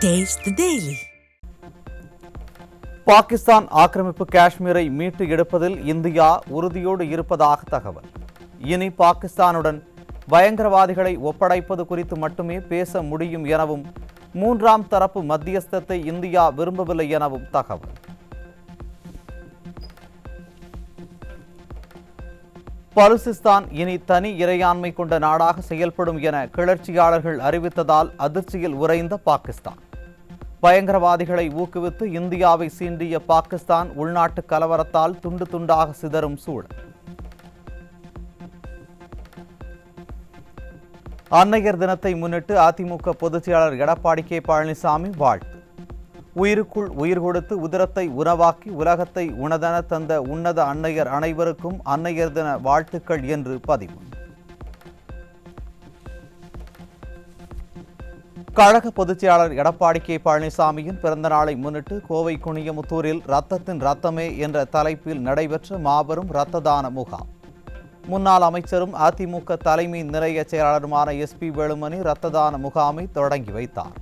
Taste the Daily. Pakistan ஆக்கிரமிப்பு காஷ்மீரை மீட்டு எடுப்பதில் இந்தியா உறுதியோடு இருப்பதாக தகவல். இனி பாகிஸ்தானுடன் பயங்கரவாதிகளை ஒப்படைப்பது குறித்து மட்டுமே பேச முடியும் எனவும் மூன்றாம் தரப்பு மத்தியஸ்தத்தை இந்தியா விரும்பவில்லை எனவும் தகவல். பலுசிஸ்தான் இனி தனி இறையாண்மை கொண்ட நாடாக செயல்படும் என கிளர்ச்சியாளர்கள் அறிவித்ததால் அதிர்ச்சியில் உறைந்த பாகிஸ்தான். பயங்கரவாதிகளை ஊக்குவித்து இந்தியாவை சீண்டிய பாகிஸ்தான் உள்நாட்டு கலவரத்தால் துண்டு துண்டாக சிதறும் சூழல். அன்னையர் தினத்தை முன்னிட்டு அதிமுக பொதுச் செயலாளர் எடப்பாடி கே பழனிசாமி வாழ்த்து. உயிருக்குள் உயிர் கொடுத்து உதிரத்தை உணவாக்கி உலகத்தை உணதென தந்த உன்னத அன்னையர் அனைவருக்கும் அன்னையர் தின வாழ்த்துக்கள் என்று பதிவு. கழக பொதுச் செயலாளர் எடப்பாடி கே பழனிசாமியின் பிறந்த நாளை முன்னிட்டு கோவை குனியமுத்தூரில் ரத்தத்தின் ரத்தமே என்ற தலைப்பில் நடைபெற்ற மாபெரும் இரத்த தான முகாம். முன்னாள் அமைச்சரும் அதிமுக தலைமை நிலைய செயலாளருமான SP வேலுமணி இரத்த தான முகாமை தொடங்கி வைத்தார்.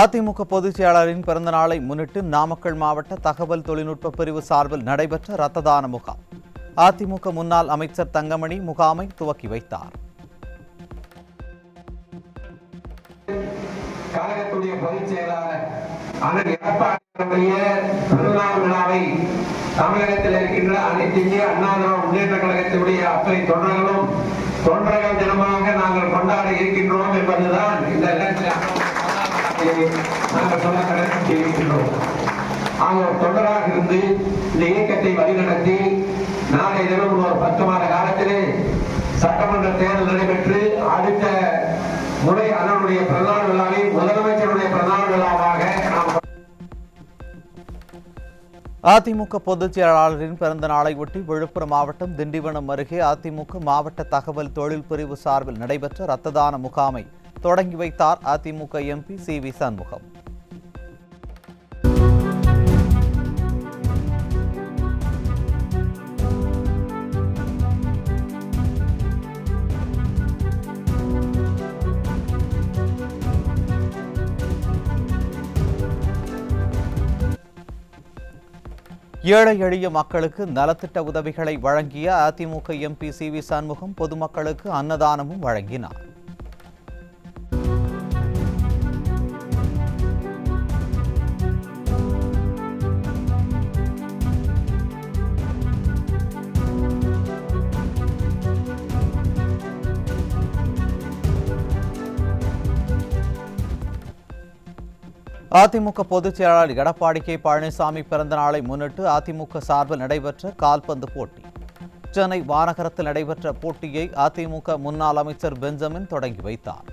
அதிமுக பொதுச் செயலாளரின் பிறந்த நாளை முன்னிட்டு நாமக்கல் மாவட்ட தகவல் தொழில்நுட்ப பிரிவு சார்பில் நடைபெற்ற இரத்த தான முகாம். அதிமுக முன்னாள் அமைச்சர் தங்கமணி முகாமை துவக்கி வைத்தார். கழகத்துடைய பொதுச் செயலாளர் அண்ணன் எடப்பாடியுடைய பிறந்தநாள் விழாவை தமிழகத்தில் இருக்கின்ற அனைத்து இந்திய அண்ணா திராவிட முன்னேற்ற கழகத்தினுடைய அத்தனை தொண்டர்கள் தினமாக நாங்கள் கொண்டாட இருக்கின்றோம் என்பதுதான் இந்த நாங்கள் சொல்ல கடமைப்பட்டிருக்கின்றோம். தொண்டராக இருந்து இந்த இயக்கத்தை வழிநடத்தி நாளை தினம் ஒரு 10 மாத காலத்திலே சட்டமன்ற தேர்தல் நடைபெற்று அடுத்த முறை அதனுடைய பிறந்தநாள் விழாவை முதலமைச்சருடைய பிறந்தநாள் விழாவாக அதிமுக பொதுச் செயலாளரின் பிறந்த நாளை ஒட்டி விழுப்புரம் மாவட்டம் திண்டிவனம் அருகே அதிமுக மாவட்ட தகவல் தொழில் பிரிவு சார்பில் நடைபெற்ற இரத்த தான முகாமை தொடங்கி வைத்தார் அதிமுக MP CV சண்முகம். ஏழை எளிய மக்களுக்கு நலத்திட்ட உதவிகளை வழங்கிய அதிமுக MP CV சண்முகம் பொதுமக்களுக்கு அன்னதானமும் வழங்கினார். அதிமுக பொதுச் செயலாளர் எடப்பாடி கே பழனிசாமி பிறந்த நாளை முன்னிட்டு அதிமுக சார்பில் நடைபெற்ற கால்பந்து போட்டி. சென்னை வானகரத்தில் நடைபெற்ற போட்டியை அதிமுக முன்னாள் அமைச்சர் பெஞ்சமின் தொடங்கி வைத்தார்.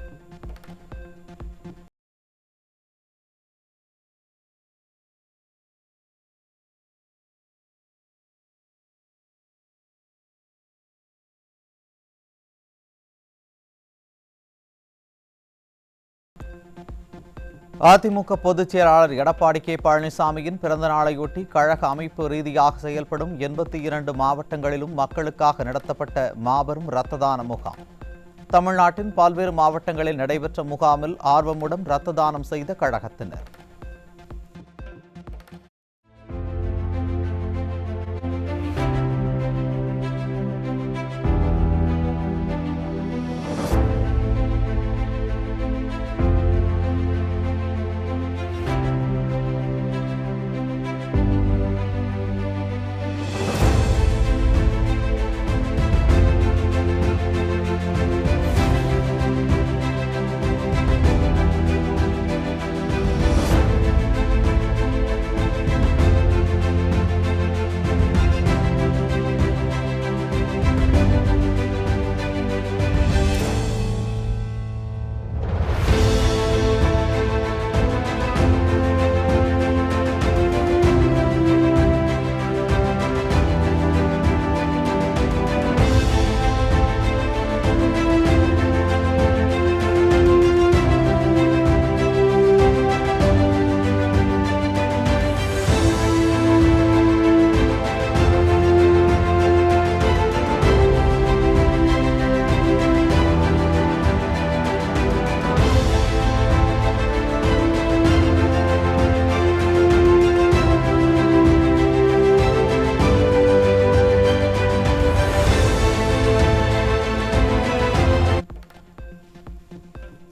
அதிமுக பொதுச் செயலாளர் எடப்பாடி கே பழனிசாமியின் பிறந்த நாளையொட்டி கழக அமைப்பு ரீதியாக செயல்படும் 82 மாவட்டங்களிலும் மக்களுக்காக நடத்தப்பட்ட மாபெரும் இரத்த தான முகாம். தமிழ்நாட்டின் பல்வேறு மாவட்டங்களில் நடைபெற்ற முகாமில் ஆர்வமுடன் இரத்த தானம் செய்த கழகத்தினர்.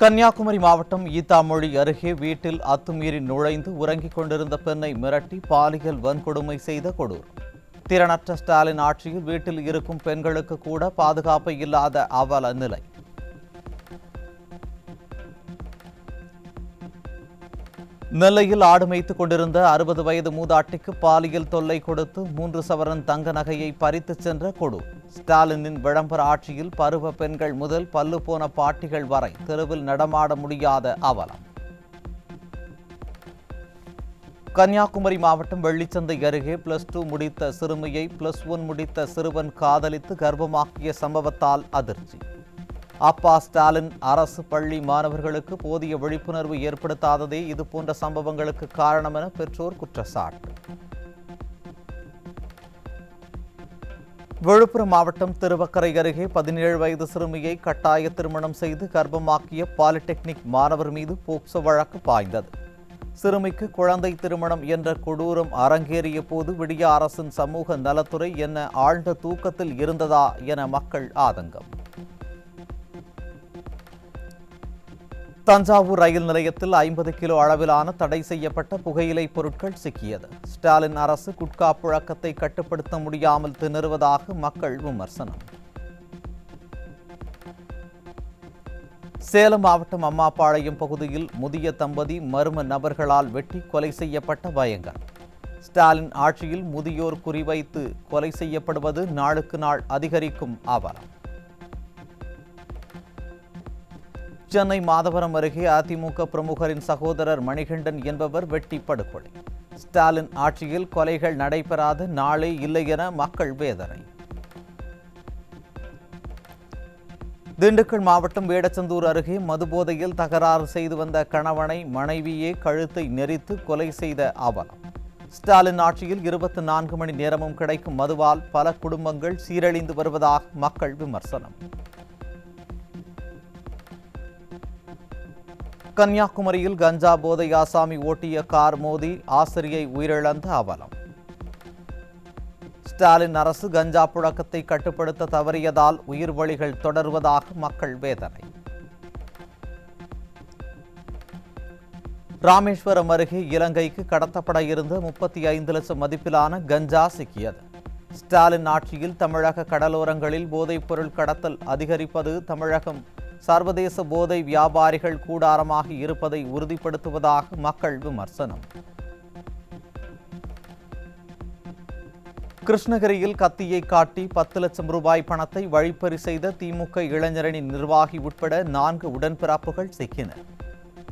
கன்னியாகுமரி மாவட்டம் ஈத்தாமொழி அருகே வீட்டில் அத்துமீறி நுழைந்து உறங்கிக் கொண்டிருந்த பெண்ணை மிரட்டி பாலியல் வன்கொடுமை செய்த கொடூரம். திறனற்ற ஸ்டாலின் ஆட்சியில் வீட்டில் இருக்கும் பெண்களுக்கு கூட பாதுகாப்பு இல்லாத அவல நிலை. நெல்லையில் ஆடு மேய்த்துக் கொண்டிருந்த 60 வயது மூதாட்டிக்கு பாலியல் தொல்லை கொடுத்து 3 சவரன் தங்க நகையை பறித்துச் சென்ற கொடூர். ஸ்டாலினின் விளம்பர ஆட்சியில் பருவ பெண்கள் முதல் பல்லு போன பாட்டிகள் வரை தெருவில் நடமாட முடியாத அவலம். கன்னியாகுமரி மாவட்டம் வெள்ளிச்சந்தை அருகே +2 முடித்த சிறுமியை +1 முடித்த சிறுவன் காதலித்து கர்ப்பமாக்கிய சம்பவத்தால் அதிர்ச்சி. அப்பா ஸ்டாலின் அரசு பள்ளி மாணவர்களுக்கு போதிய விழிப்புணர்வு ஏற்படுத்தாததே இதுபோன்ற சம்பவங்களுக்கு காரணம் என பெற்றோர் குற்றச்சாட்டு. விழுப்புரம் மாவட்டம் திருவக்கரை அருகே 17 வயது சிறுமியை கட்டாய திருமணம் செய்து கர்ப்பமாக்கிய பாலிடெக்னிக் மாணவர் மீது போக்சோ வழக்கு பாய்ந்தது. சிறுமிக்கு குழந்தை திருமணம் என்ற கொடூரம் அரங்கேறிய போது விடிய அரசின் சமூக நலத்துறை என்ன ஆழ்ந்த தூக்கத்தில் இருந்ததா என மக்கள் ஆதங்கம். தஞ்சாவூர் ரயில் நிலையத்தில் 50 கிலோ அளவிலான தடை செய்யப்பட்ட புகையிலை பொருட்கள் சிக்கியது. ஸ்டாலின் அரசு குட்கா புழக்கத்தை கட்டுப்படுத்த முடியாமல் திணறுவதாக மக்கள் விமர்சனம். சேலம் மாவட்டம் அம்மாபாளையம் பகுதியில் முதிய தம்பதி மர்ம நபர்களால் வெட்டி கொலை செய்யப்பட்ட பயங்கரம். ஸ்டாலின் ஆட்சியில் முதியோர் குறிவைத்து கொலை செய்யப்படுவது நாளுக்கு நாள் அதிகரிக்கும் அவலம். சென்னை மாதவரம் அருகே அதிமுக பிரமுகரின் சகோதரர் மணிகண்டன் என்பவர் வெட்டி படுகொலை. ஸ்டாலின் ஆட்சியில் கொலைகள் நடைபெறாத நாளே இல்லை என மக்கள் வேதனை. திண்டுக்கல் மாவட்டம் வேடச்சந்தூர் அருகே மதுபோதையில் தகராறு செய்து வந்த கணவனை மனைவியே கழுத்தை நெரித்து கொலை செய்த அவலம். ஸ்டாலின் ஆட்சியில் 24 மணி நேரமும் கிடைக்கும் மதுவால் பல குடும்பங்கள் சீரழிந்து வருவதாக மக்கள் விமர்சனம். கன்னியாகுமரியில் கஞ்சா போதை ஆசாமி ஓட்டிய கார் மோதி ஆசிரியை உயிரிழந்த அவலம். ஸ்டாலின் அரசு கஞ்சா புழக்கத்தை கட்டுப்படுத்த தவறியதால் உயிர் பலிகள் தொடர்வதாக மக்கள் வேதனை. ராமேஸ்வரம் அருகே இலங்கைக்கு கடத்தப்பட இருந்த 35 லட்சம் மதிப்பிலான கஞ்சா சிக்கியது. ஸ்டாலின் ஆட்சியில் தமிழக கடலோரங்களில் போதைப் பொருள் கடத்தல் அதிகரிப்பது தமிழகம் சர்வதேச போதை வியாபாரிகள் கூடாரமாக இருப்பதை உறுதிப்படுத்துவதாக மக்கள் விமர்சனம். கிருஷ்ணகிரியில் கத்தியை காட்டி 10 லட்சம் ரூபாய் பணத்தை வழிப்பறி செய்த திமுக இளைஞரணி நிர்வாகி உட்பட 4 உடன்பிறப்புகள் சிக்கினர்.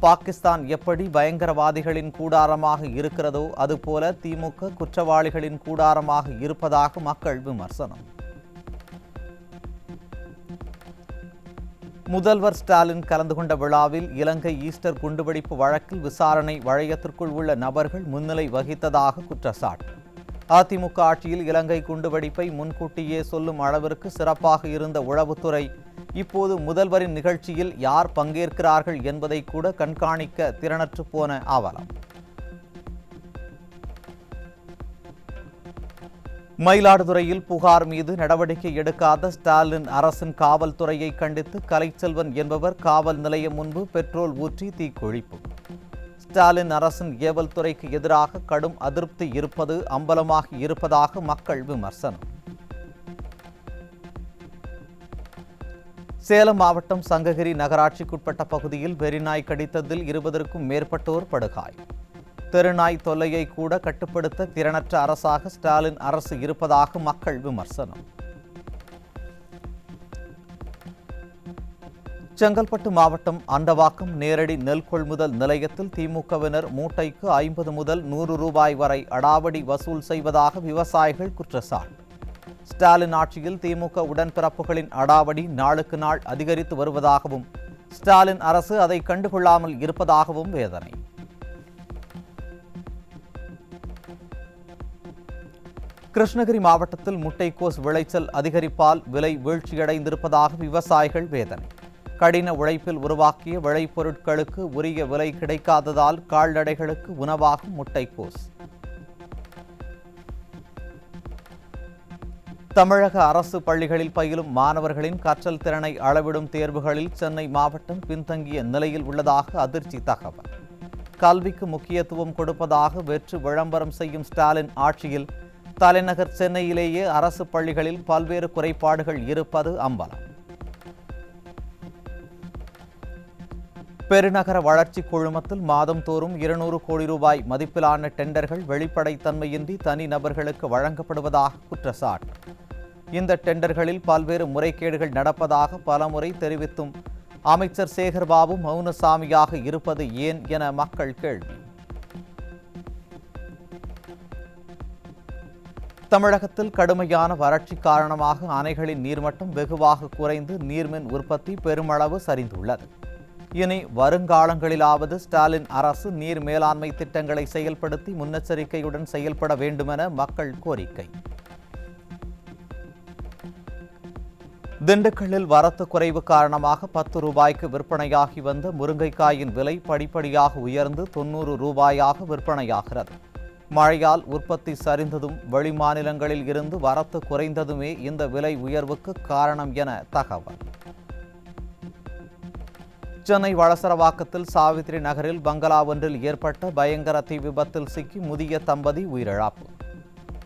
பாகிஸ்தான் எப்படி பயங்கரவாதிகளின் கூடாரமாக இருக்கிறதோ அதுபோல திமுக குற்றவாளிகளின் கூடாரமாக இருப்பதாக மக்கள் விமர்சனம். முதல்வர் ஸ்டாலின் கலந்து கொண்ட விழாவில் இலங்கை ஈஸ்டர் குண்டுவெடிப்பு வழக்கில் விசாரணை வளையத்திற்குள் உள்ள நபர்கள் முன்னிலை வகித்ததாக குற்றச்சாட்டு. அதிமுக ஆட்சியில் இலங்கை குண்டுவெடிப்பை முன்கூட்டியே சொல்லும் அளவிற்கு சிறப்பாக இருந்த உளவுத்துறை இப்போது முதல்வரின் நிகழ்ச்சியில் யார் பங்கேற்கிறார்கள் என்பதை கூட கண்காணிக்க திறனற்று போன அவலம். மயிலாடுதுறையில் புகார் மீது நடவடிக்கை எடுக்காத ஸ்டாலின் அரசின் காவல்துறையை கண்டித்து கலைச்செல்வன் என்பவர் காவல் நிலையம் முன்பு பெட்ரோல் ஊற்றி தீக்குளிப்பு. ஸ்டாலின் அரசின் ஏவல் துறைக்கு எதிராக கடும் அதிருப்தி இருப்பது அம்பலமாகி இருப்பதாக மக்கள் விமர்சனம். சேலம் மாவட்டம் சங்ககிரி நகராட்சிக்குட்பட்ட பகுதியில் வெறிநாய் கடித்ததில் 20க்கும் மேற்பட்டோர் படுகாயம். தெருநாய் தொல்லையை கூட கட்டுப்படுத்த திறனற்ற அரசாக ஸ்டாலின் அரசு இருப்பதாக மக்கள் விமர்சனம். செங்கல்பட்டு மாவட்டம் அண்டவாக்கம் நேரடி நெல் கொள்முதல் நிலையத்தில் திமுகவினர் மூட்டைக்கு 50 முதல் 100 ரூபாய் வரை அடாவடி வசூல் செய்வதாக விவசாயிகள் குற்றச்சாட்டு. ஸ்டாலின் ஆட்சியில் திமுக உடன்பிறப்புகளின் அடாவடி நாளுக்கு நாள் அதிகரித்து வருவதாகவும் ஸ்டாலின் அரசு அதை கண்டுகொள்ளாமல் இருப்பதாகவும் வேதனை. கிருஷ்ணகிரி மாவட்டத்தில் முட்டைக்கோஸ் விளைச்சல் அதிகரிப்பால் விலை வீழ்ச்சியடைந்திருப்பதாக விவசாயிகள் வேதனை. கடின உழைப்பில் உருவாக்கிய விளைபொருட்களுக்கு உரிய விலை கிடைக்காததால் கால்நடைகளுக்கு உணவாகும் முட்டைக்கோஸ். தமிழக அரசு பள்ளிகளில் பயிலும் மாணவர்களின் கற்றல் திறனை அளவிடும் தேர்வுகளில் சென்னை மாவட்டம் பின்தங்கிய நிலையில் உள்ளதாக அதிர்ச்சி தகவல். கல்விக்கு முக்கியத்துவம் கொடுப்பதாக வெற்று விளம்பரம் செய்யும் ஸ்டாலின் ஆட்சியில் தலைநகர் சென்னையிலேயே அரசு பள்ளிகளில் பல்வேறு குறைபாடுகள் இருப்பது அம்பலம். பெருநகர வளர்ச்சி குழுமத்தில் மாதந்தோறும் 200 கோடி ரூபாய் மதிப்பிலான டெண்டர்கள் வெளிப்படைத்தன்மையின்றி தனிநபர்களுக்கு வழங்கப்படுவதாக குற்றச்சாட்டு. இந்த டெண்டர்களில் பல்வேறு முறைகேடுகள் நடப்பதாக பலமுறை தெரிவித்தும் அமைச்சர் சேகர்பாபு மௌனசாமியாக இருப்பது ஏன் என மக்கள் கேள்வி. தமிழகத்தில் கடுமையான வறட்சி காரணமாக அணைகளின் நீர்மட்டம் வெகுவாக குறைந்து நீர்மின் உற்பத்தி பெருமளவு சரிந்துள்ளது. இனி வருங்காலங்களிலாவது ஸ்டாலின் அரசு நீர் மேலாண்மை திட்டங்களை செயல்படுத்தி முன்னெச்சரிக்கையுடன் செயல்பட வேண்டுமென மக்கள் கோரிக்கை. திண்டுக்கல்லில் வரத்து குறைவு காரணமாக 10 ரூபாய்க்கு விற்பனையாகி வந்த முருங்கைக்காயின் விலை படிப்படியாக உயர்ந்து 90 ரூபாயாக விற்பனையாகிறது. மழையால் உற்பத்தி சரிந்ததும் வெளிமாநிலங்களில் இருந்து வரத்து குறைந்ததுமே இந்த விலை உயர்வுக்கு காரணம் என தகவல். சென்னை வளசரவாக்கத்தில் சாவித்ரி நகரில் பங்களா ஒன்றில் ஏற்பட்ட பயங்கர தீ விபத்தில் சிக்கி முதிய தம்பதி உயிரிழப்பு.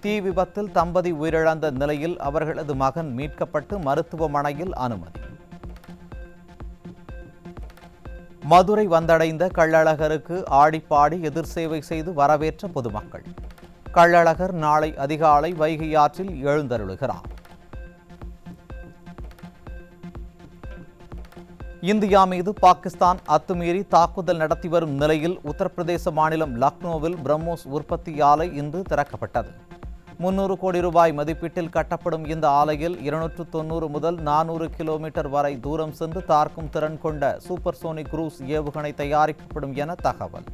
தீ விபத்தில் தம்பதி உயிரிழந்த நிலையில் அவர்களது மகன் மீட்கப்பட்டு மருத்துவமனையில் அனுமதி. மதுரை வந்தடைந்த கள்ளழகருக்கு ஆடிப்பாடி எதிர் சேவை செய்து வரவேற்ற பொதுமக்கள். கள்ளழகர் நாளை அதிகாலை வைகை ஆற்றில் எழுந்தருளுகிறார். இந்தியா மீது பாகிஸ்தான் அத்துமீறி தாக்குதல் நடத்தி வரும் நிலையில் உத்தரப்பிரதேச மாநிலம் லக்னோவில் பிரம்மோஸ் உற்பத்தி ஆலை இன்று திறக்கப்பட்டது. 300 கோடி ரூபாய் மதிப்பீட்டில் கட்டப்படும் இந்த ஆலையில் 290 முதல் 400 கிலோமீட்டர் வரை தூரம் சென்று தாக்கும் திறன் கொண்ட சூப்பர்சோனிக் குரூஸ் ஏவுகணை தயாரிக்கப்படும் என தகவல்.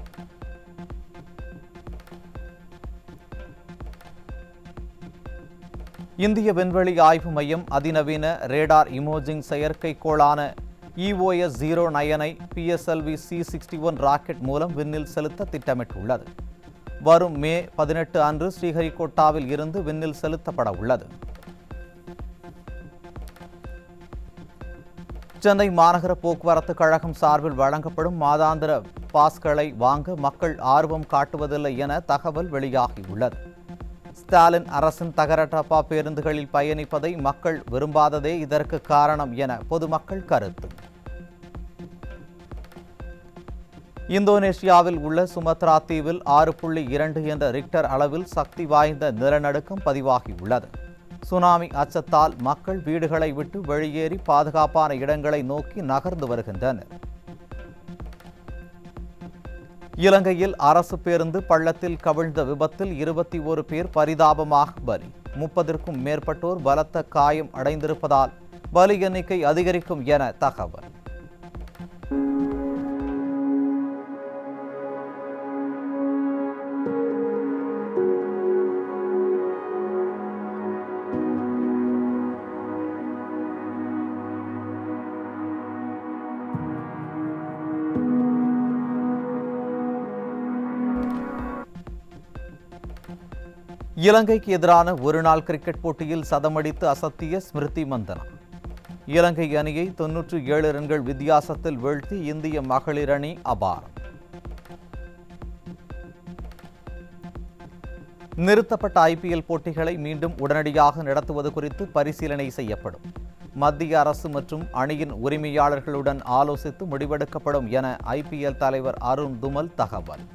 இந்திய விண்வெளி ஆய்வு மையம் அதிநவீன ரேடார் இமேஜிங் செயற்கைக்கோளான EOS-09 PSLV C-61 ராக்கெட் மூலம் விண்ணில் செலுத்த திட்டமிட்டுள்ளது. வரும் மே 18 அன்று ஸ்ரீஹரிகோட்டாவில் இருந்து விண்ணில் செலுத்தப்பட உள்ளது. சென்னை மாநகர போக்குவரத்து கழகம் சார்பில் வழங்கப்படும் மாதாந்திர பாஸ்களை வாங்க மக்கள் ஆர்வம் காட்டுவதில்லை என தகவல் வெளியாகியுள்ளது. ஸ்டாலின் அரசின் தகர டப்பா பேருந்துகளில் பயணிப்பதை மக்கள் விரும்பாததே இதற்கு காரணம் என பொதுமக்கள் கருத்து. இந்தோனேஷியாவில் உள்ள சுமத்ரா தீவில் 6.2 என்ற ரிக்டர் அளவில் சக்தி வாய்ந்த நிலநடுக்கம் பதிவாகியுள்ளது. சுனாமி அச்சத்தால் மக்கள் வீடுகளை விட்டு வெளியேறி பாதுகாப்பான இடங்களை நோக்கி நகர்ந்து வருகின்றனர். இலங்கையில் அரசு பேருந்து பள்ளத்தில் கவிழ்ந்த விபத்தில் 21 பேர் பரிதாபமாக பலி. 30க்கும் மேற்பட்டோர் பலத்த காயம் அடைந்திருப்பதால் பலி எண்ணிக்கை அதிகரிக்கும் என தகவல். இலங்கைக்கு எதிரான ஒருநாள் கிரிக்கெட் போட்டியில் சதமடித்து அசத்திய ஸ்மிருதி மந்தனா. இலங்கை அணியை 97 ரன்கள் வித்தியாசத்தில் வீழ்த்தி இந்திய மகளிர் அணி அபாரம். நிறுத்தப்பட்ட IPL போட்டிகளை மீண்டும் உடனடியாக நடத்துவது குறித்து பரிசீலனை செய்யப்படும். மத்திய அரசு மற்றும் அணியின் உரிமையாளர்களுடன் ஆலோசித்து முடிவெடுக்கப்படும் என IPL தலைவர் அருண் துமல் தகவல்.